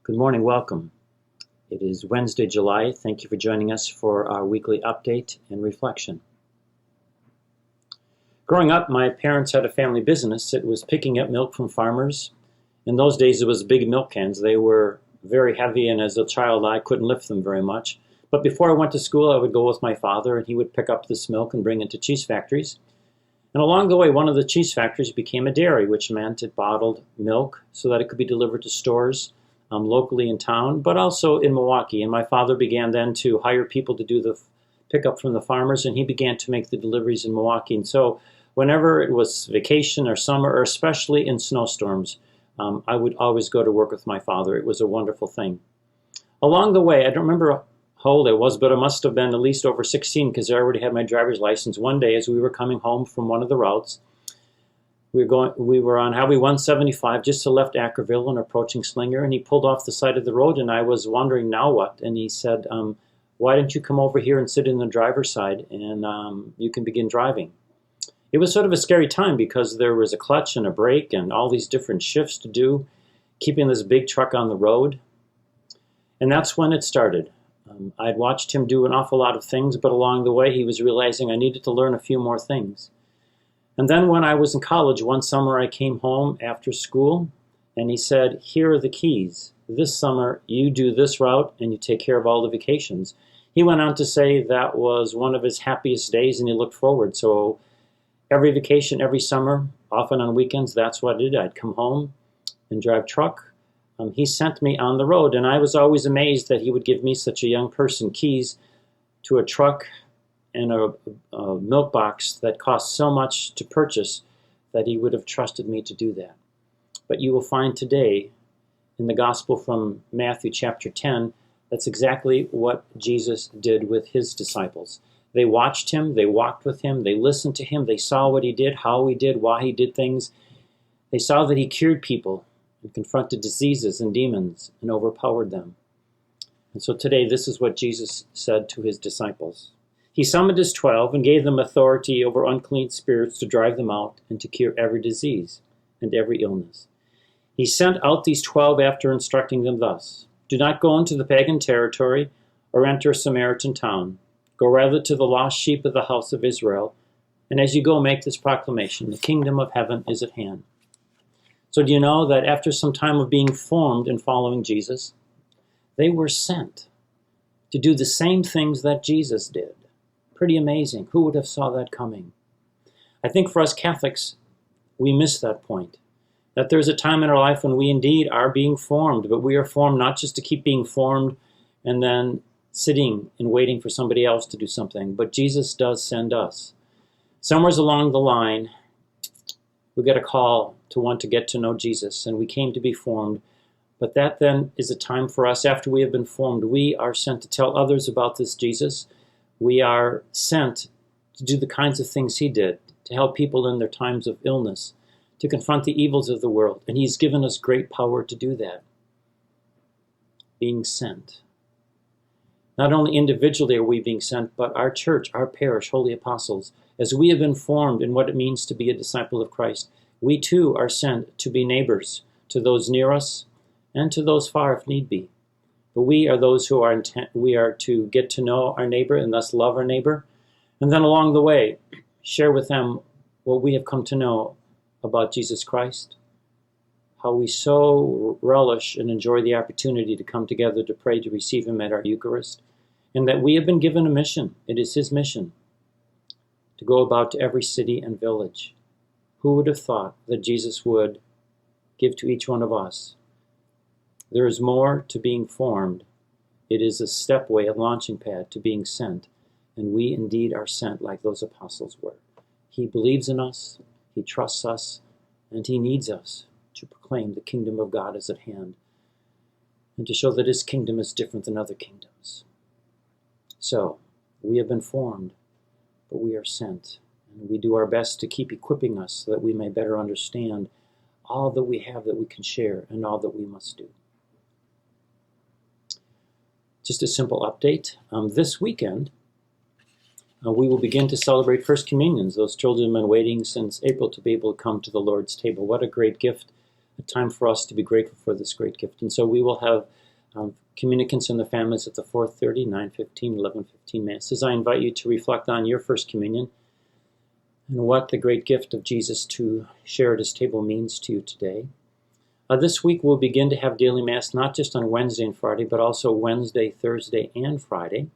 Good morning, welcome. It is Wednesday, July. Thank you for joining us for our weekly update and reflection. Growing up, my parents had a family business. It was picking up milk from farmers. In those days, it was big milk cans. They were very heavy, and as a child, I couldn't lift them very much. But before I went to school, I would go with my father, and he would pick up this milk and bring it to cheese factories. And along the way, one of the cheese factories became a dairy, which meant it bottled milk so that it could be delivered to stores locally in town, but also in Milwaukee. And my father began then to hire people to do the pickup from the farmers, and he began to make the deliveries in Milwaukee. And so whenever it was vacation or summer, or especially in snowstorms, I would always go to work with my father. It was a wonderful thing. Along the way, I don't remember how old I was, but I must have been at least over 16 because I already had my driver's license. One day as we were coming home from one of the routes, we were on Highway 175 just to left Ackerville and approaching Slinger, and he pulled off the side of the road, and I was wondering now what, and he said, why don't you come over here and sit in the driver's side and you can begin driving. It was sort of a scary time because there was a clutch and a brake and all these different shifts to do, keeping this big truck on the road. And that's when it started. I'd watched him do an awful lot of things, but along the way he was realizing I needed to learn a few more things. And then when I was in college, one summer I came home after school, and he said, here are the keys. This summer, you do this route, and you take care of all the vacations. He went on to say that was one of his happiest days, and he looked forward. So every vacation, every summer, often on weekends, that's what I did. I'd come home and drive truck. He sent me on the road, and I was always amazed that he would give me, such a young person, keys to a truck and a milk box that cost so much to purchase that he would have trusted me to do that. But you will find today in the Gospel from Matthew chapter 10, that's exactly what Jesus did with his disciples. They watched him, they walked with him, they listened to him, they saw what he did, how he did, why he did things. They saw that he cured people and confronted diseases and demons and overpowered them. And so today, this is what Jesus said to his disciples. He summoned his 12 and gave them authority over unclean spirits to drive them out and to cure every disease and every illness. He sent out these 12 after instructing them thus: do not go into the pagan territory or enter a Samaritan town. Go rather to the lost sheep of the house of Israel. And as you go, make this proclamation: the kingdom of heaven is at hand. So do you know that after some time of being formed and following Jesus, they were sent to do the same things that Jesus did? Pretty amazing. Who would have saw that coming? I think for us Catholics, we miss that point. That there's a time in our life when we indeed are being formed, but we are formed not just to keep being formed and then sitting and waiting for somebody else to do something, but Jesus does send us. Somewhere along the line, we got a call to want to get to know Jesus, and we came to be formed. But that then is a time for us, after we have been formed, we are sent to tell others about this Jesus. We are sent to do the kinds of things he did, to help people in their times of illness, to confront the evils of the world. And he's given us great power to do that. Being sent. Not only individually are we being sent, but our church, our parish, Holy Apostles, as we have been formed in what it means to be a disciple of Christ, we too are sent to be neighbors to those near us and to those far if need be. But we are those who are we are to get to know our neighbor and thus love our neighbor. And then along the way, share with them what we have come to know about Jesus Christ, how we so relish and enjoy the opportunity to come together to pray, to receive him at our Eucharist, and that we have been given a mission. It is his mission to go about to every city and village. Who would have thought that Jesus would give to each one of us? There is more to being formed. It is a stepway, a launching pad to being sent. And we indeed are sent like those apostles were. He believes in us, he trusts us, and he needs us to proclaim the kingdom of God is at hand and to show that his kingdom is different than other kingdoms. So, we have been formed, but we are sent. And we do our best to keep equipping us so that we may better understand all that we have that we can share and all that we must do. Just a simple update. This weekend, we will begin to celebrate First Communions. Those children have been waiting since April to be able to come to the Lord's table. What a great gift a time for us to be grateful for this great gift. And so we will have communicants and the families at the 4:30, 9:15, 11:15 Masses. I invite you to reflect on your First Communion and what the great gift of Jesus to share at his table means to you today. This week we'll begin to have daily Mass not just on Wednesday and Friday, but also Wednesday, Thursday, and Friday.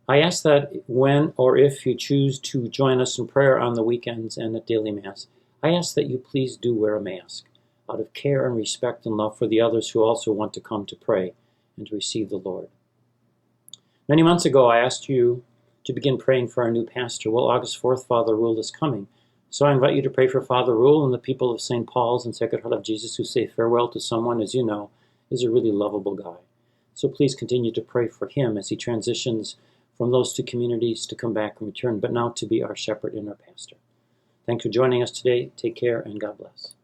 I ask that when or if you choose to join us in prayer on the weekends and at daily Mass, I ask that you please do wear a mask out of care and respect and love for the others who also want to come to pray and to receive the Lord. Many months ago, I asked you to begin praying for our new pastor. Well, August 4th, Father Rule is coming. So I invite you to pray for Father Rule and the people of St. Paul's and Sacred Heart of Jesus who say farewell to someone, as you know, is a really lovable guy. So please continue to pray for him as he transitions from those two communities to come back and return, but now to be our shepherd and our pastor. Thanks for joining us today. Take care and God bless.